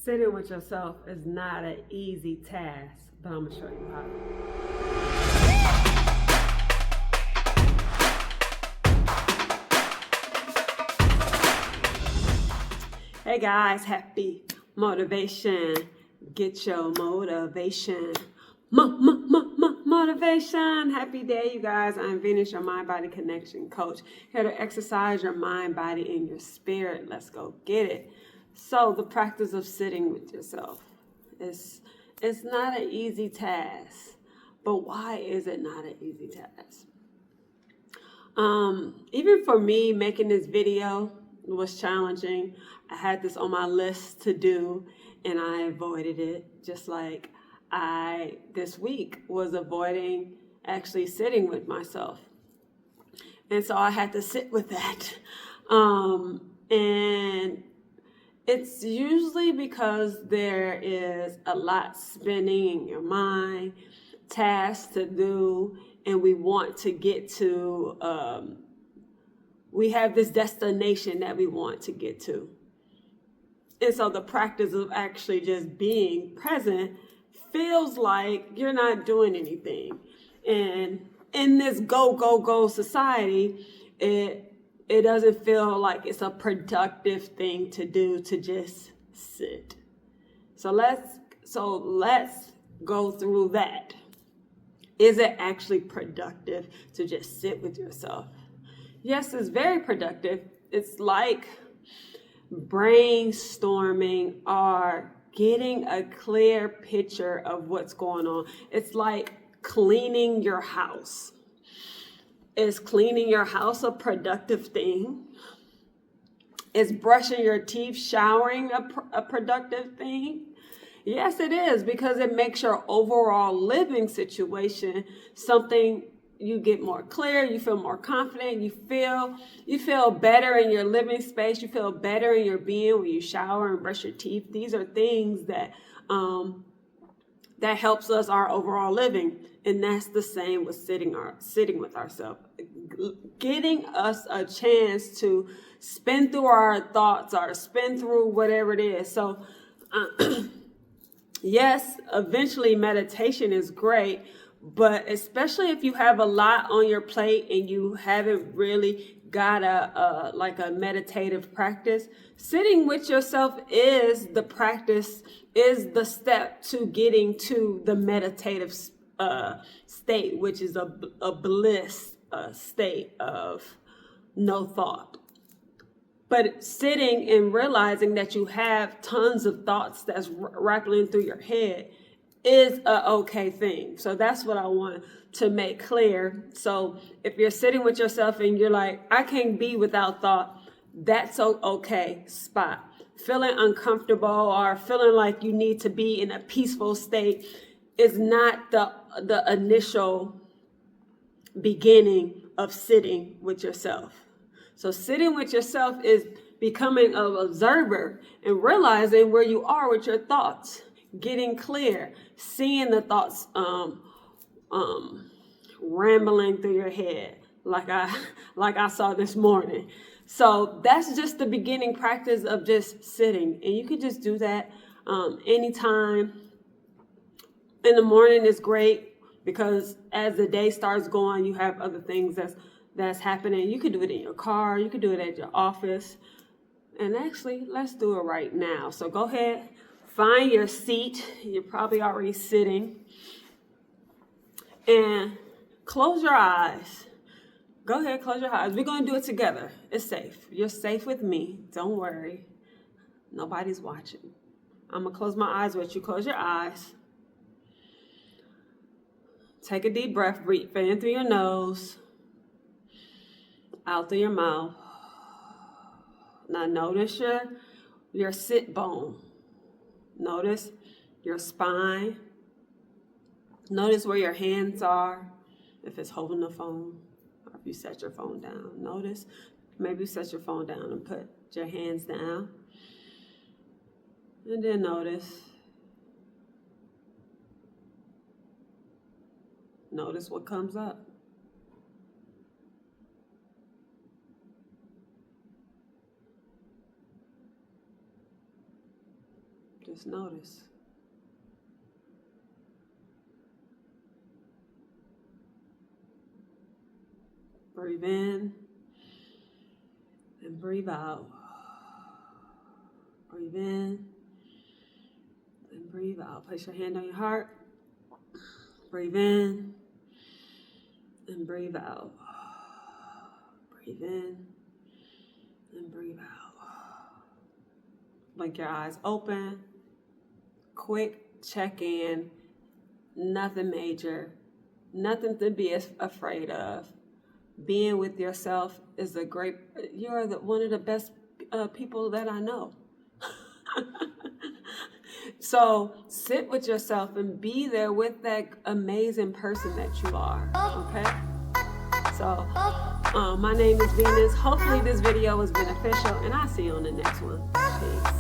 Sitting with yourself is not an easy task, but I'm gonna show you how. Hey guys, happy motivation. Get your motivation. Motivation. Happy day, you guys. I'm Venus, your mind-body connection coach, here to exercise your mind, body, and your spirit. Let's go get it. So the practice of sitting with yourself is not an easy task. But why is it not an easy task? Even for me, making this video was challenging. I had this on my list to do, and I avoided it, just like I this week was avoiding actually sitting with myself. And so I had to sit with that. And it's usually because there is a lot spinning in your mind, tasks to do, and we want to get to, we have this destination that we want to get to. And so the practice of actually just being present feels like you're not doing anything. And in this go society, it doesn't feel like it's a productive thing to do to just sit. So let's go through that. Is it actually productive to just sit with yourself? Yes, it's very productive. It's like brainstorming or getting a clear picture of what's going on. It's like cleaning your house. Is cleaning your house a productive thing? Is brushing your teeth, showering a productive thing? Yes, it is, because it makes your overall living situation something you get more clear, you feel more confident, you feel better in your living space, you feel better in your being when you shower and brush your teeth. These are things that that helps us our overall living. And that's the same with sitting with ourselves, getting us a chance to spin through our thoughts or spin through whatever it is. So yes, eventually meditation is great, but especially if you have a lot on your plate and you haven't really got a meditative practice, sitting with yourself is the practice, is the step to getting to the meditative state, which is a bliss state of no thought. But sitting and realizing that you have tons of thoughts that's rattling through your head is a okay thing. So that's what I want to make clear. So if you're sitting with yourself and you're like, I can't be without thought, that's okay spot. Feeling uncomfortable or feeling like you need to be in a peaceful state is not the initial beginning of sitting with yourself. So sitting with yourself is becoming an observer and realizing where you are with your thoughts, getting clear, seeing the thoughts rambling through your head like I saw this morning. So that's just the beginning practice of just sitting. And you can just do that anytime. In the morning is great because as the day starts going, you have other things that's happening. You could do it in your car. You could do it at your office. And actually, let's do it right now. So go ahead, find your seat. You're probably already sitting. And close your eyes. Go ahead, close your eyes. We're going to do it together. It's safe. You're safe with me. Don't worry. Nobody's watching. I'm going to close my eyes with you. Close your eyes. Take a deep breath. Breathe in through your nose, out through your mouth. Now notice your sit bone. Notice your spine. Notice where your hands are, if it's holding the phone, or if you set your phone down. Notice, maybe you set your phone down and put your hands down. And then notice what comes up. Just notice. Breathe in and breathe out. Breathe in and breathe out. Place your hand on your heart. Breathe in and breathe out. Breathe in and breathe out. Blink your eyes open. Quick check-in. Nothing major. Nothing to be afraid of. Being with yourself is you're one of the best people that I know. So sit with yourself and be there with that amazing person that you are, okay? So my name is Venus. Hopefully this video was beneficial, and I'll see you on the next one. Peace.